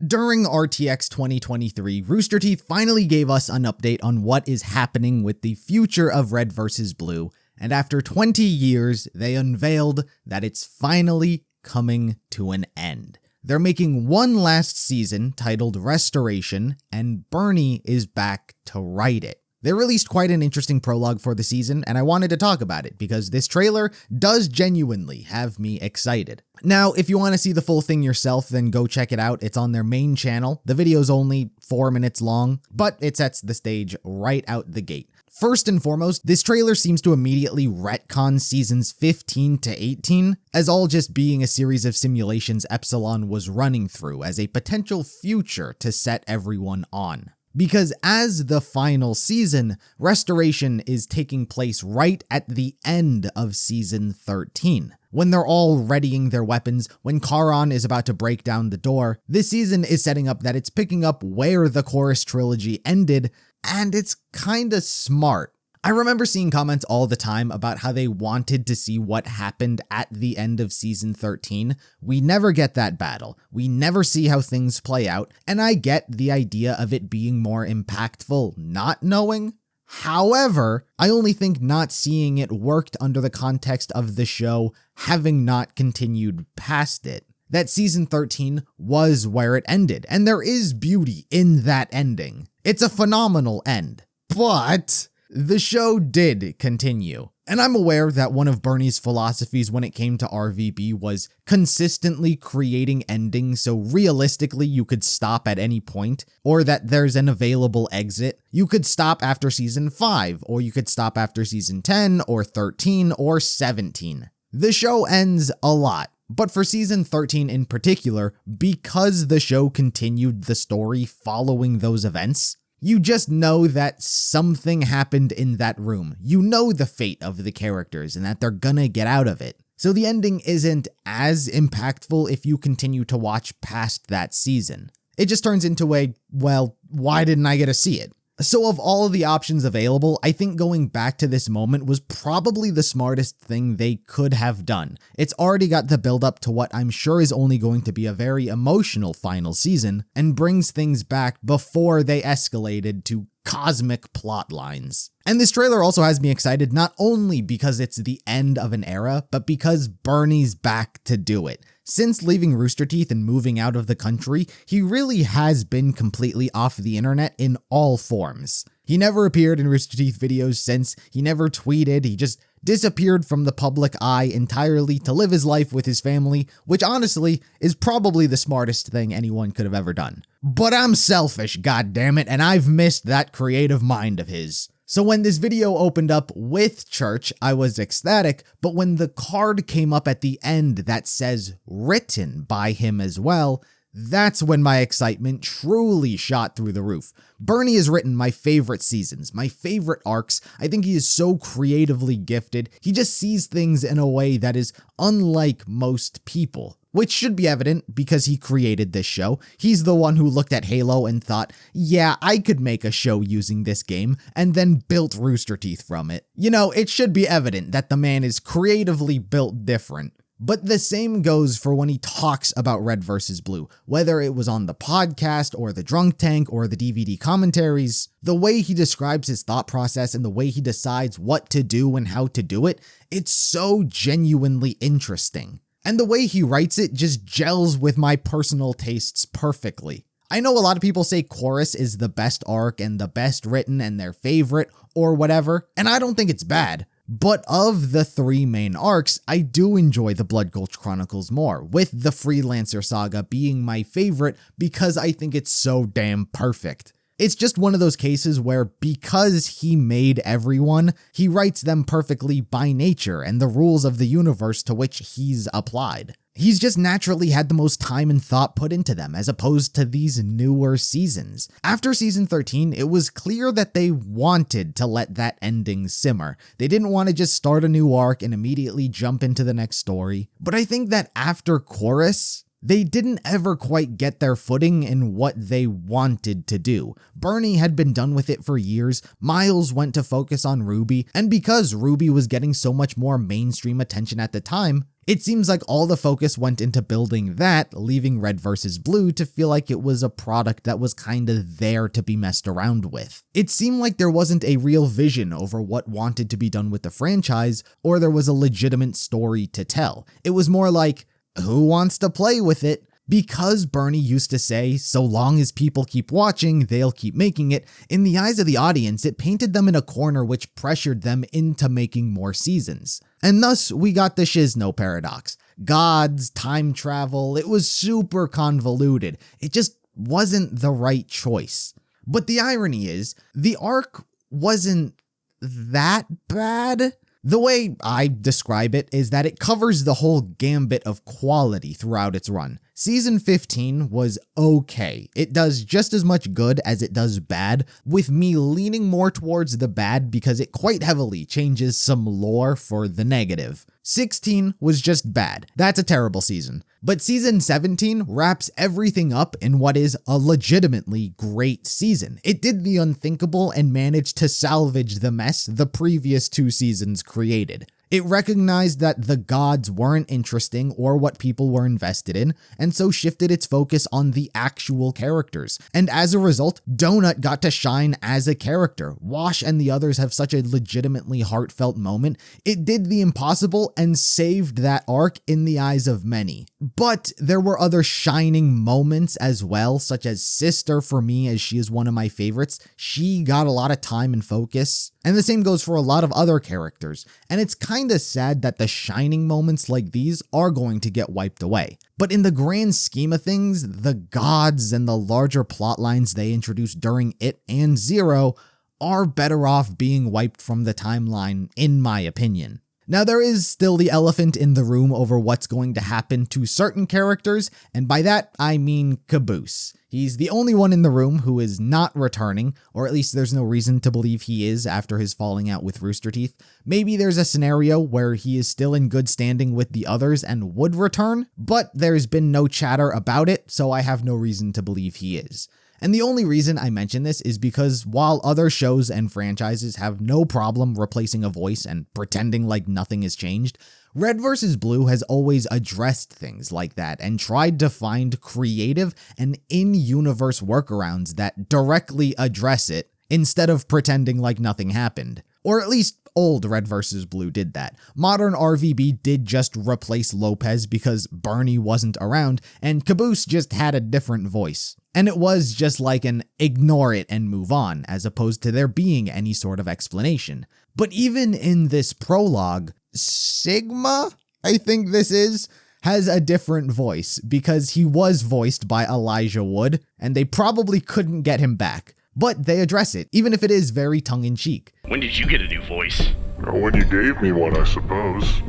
During RTX 2023, Rooster Teeth finally gave us an update on what is happening with the future of Red vs. Blue, and after 20 years, they unveiled that it's finally coming to an end. They're making one last season titled Restoration, and Bernie is back to write it. They released quite an interesting prologue for the season, and I wanted to talk about it because this trailer does genuinely have me excited. Now, if you want to see the full thing yourself, then go check it out. It's on their main channel. The video's only 4 minutes long, but it sets the stage right out the gate. First and foremost, this trailer seems to immediately retcon seasons 15 to 18 as all just being a series of simulations Epsilon was running through as a potential future to set everyone on. Because as the final season, Restoration is taking place right at the end of season 13. When they're all readying their weapons, when Charon is about to break down the door, this season is setting up that it's picking up where the Chorus trilogy ended, and it's kinda smart. I remember seeing comments all the time about how they wanted to see what happened at the end of season 13. We never get that battle. We never see how things play out, and I get the idea of it being more impactful not knowing. However, I only think not seeing it worked under the context of the show having not continued past it. That season 13 was where it ended, and there is beauty in that ending. It's a phenomenal end, but the show did continue, and I'm aware that one of Bernie's philosophies when it came to RVB was consistently creating endings so realistically you could stop at any point, or that there's an available exit. You could stop after season 5, or you could stop after season 10, or 13, or 17. The show ends a lot. But for season 13 in particular, because the show continued the story following those events, you just know that something happened in that room. You know the fate of the characters and that they're gonna get out of it. So the ending isn't as impactful if you continue to watch past that season. It just turns into a, well, why didn't I get to see it? So of all of the options available, I think going back to this moment was probably the smartest thing they could have done. It's already got the build up to what I'm sure is only going to be a very emotional final season, and brings things back before they escalated to cosmic plot lines. And this trailer also has me excited not only because it's the end of an era, but because Bernie's back to do it. Since leaving Rooster Teeth and moving out of the country, he really has been completely off the internet in all forms. He never appeared in Rooster Teeth videos since, he never tweeted, he just disappeared from the public eye entirely to live his life with his family, which honestly is probably the smartest thing anyone could have ever done. But I'm selfish, goddammit, and I've missed that creative mind of his. So when this video opened up with Church, I was ecstatic, but when the card came up at the end that says written by him as well, that's when my excitement truly shot through the roof. Bernie has written my favorite seasons, my favorite arcs. I think he is so creatively gifted. He just sees things in a way that is unlike most people, which should be evident because he created this show. He's the one who looked at Halo and thought, yeah, I could make a show using this game, and then built Rooster Teeth from it. You know, it should be evident that the man is creatively built different. But the same goes for when he talks about Red vs. Blue, whether it was on the podcast or the Drunk Tank or the DVD commentaries. The way he describes his thought process and the way he decides what to do and how to do it, it's so genuinely interesting. And the way he writes it just gels with my personal tastes perfectly. I know a lot of people say Chorus is the best arc and the best written and their favorite or whatever, and I don't think it's bad. But of the 3 main arcs, I do enjoy the Blood Gulch Chronicles more, with the Freelancer Saga being my favorite because I think it's so damn perfect. It's just one of those cases where because he made everyone, he writes them perfectly by nature and the rules of the universe to which he's applied. He's just naturally had the most time and thought put into them as opposed to these newer seasons. After season 13, it was clear that they wanted to let that ending simmer. They didn't want to just start a new arc and immediately jump into the next story. But I think that after Chorus, They didn't ever quite get their footing in what they wanted to do. Bernie had been done with it for years, Miles went to focus on Ruby, and because Ruby was getting so much more mainstream attention at the time, it seems like all the focus went into building that, leaving Red vs. Blue to feel like it was a product that was kinda there to be messed around with. It seemed like there wasn't a real vision over what wanted to be done with the franchise, or there was a legitimate story to tell. It was more like, who wants to play with it? Because Bernie used to say, so long as people keep watching, they'll keep making it, in the eyes of the audience, it painted them in a corner which pressured them into making more seasons. And thus, we got the Shizno paradox. Gods, time travel, it was super convoluted. It just wasn't the right choice. But the irony is, the arc wasn't that bad. The way I describe it is that it covers the whole gambit of quality throughout its run. Season 15 was okay. It does just as much good as it does bad, with me leaning more towards the bad because it quite heavily changes some lore for the negative. 16 was just bad. That's a terrible season. But season 17 wraps everything up in what is a legitimately great season. It did the unthinkable and managed to salvage the mess the previous 2 seasons created. It recognized that the gods weren't interesting or what people were invested in, and so shifted its focus on the actual characters. And as a result, Donut got to shine as a character. Wash and the others have such a legitimately heartfelt moment. It did the impossible and saved that arc in the eyes of many. But there were other shining moments as well, such as Sister for me, as she is one of my favorites. She got a lot of time and focus. And the same goes for a lot of other characters. And it's kinda sad that the shining moments like these are going to get wiped away. But in the grand scheme of things, the gods and the larger plot lines they introduced during it and Zero are better off being wiped from the timeline, in my opinion. Now, there is still the elephant in the room over what's going to happen to certain characters, and by that, I mean Caboose. He's the only one in the room who is not returning, or at least there's no reason to believe he is after his falling out with Rooster Teeth. Maybe there's a scenario where he is still in good standing with the others and would return, but there's been no chatter about it, so I have no reason to believe he is. And the only reason I mention this is because while other shows and franchises have no problem replacing a voice and pretending like nothing has changed, Red vs. Blue has always addressed things like that and tried to find creative and in-universe workarounds that directly address it instead of pretending like nothing happened. Or at least old Red vs. Blue did that. Modern RVB did just replace Lopez because Bernie wasn't around, and Caboose just had a different voice. And it was just like an ignore it and move on, as opposed to there being any sort of explanation. But even in this prologue, Sigma, I think this is, has a different voice because he was voiced by Elijah Wood, and they probably couldn't get him back. But they address it, even if it is very tongue-in-cheek. When did you get a new voice? When you gave me one, I suppose.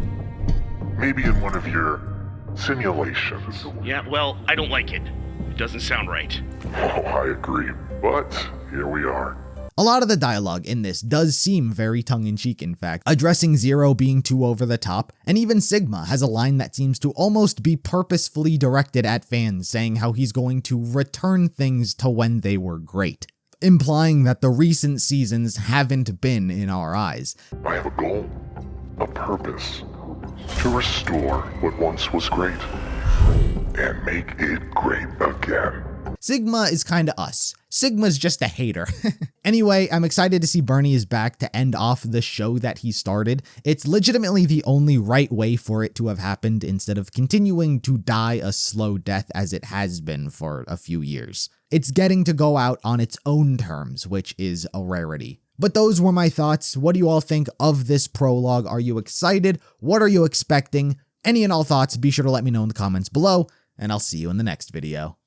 Maybe in one of your simulations. Yeah, well, I don't like it. It doesn't sound right. Oh, I agree. But here we are. A lot of the dialogue in this does seem very tongue-in-cheek, in fact, addressing Zero being too over the top, and even Sigma has a line that seems to almost be purposefully directed at fans, saying how he's going to return things to when they were great, implying that the recent seasons haven't been in our eyes. I have a goal, a purpose, to restore what once was great, and make it great again. Sigma is kinda us. Sigma's just a hater. Anyway, I'm excited to see Bernie is back to end off the show that he started. It's legitimately the only right way for it to have happened instead of continuing to die a slow death as it has been for a few years. It's getting to go out on its own terms, which is a rarity. But those were my thoughts. What do you all think of this prologue? Are you excited? What are you expecting? Any and all thoughts, be sure to let me know in the comments below, and I'll see you in the next video.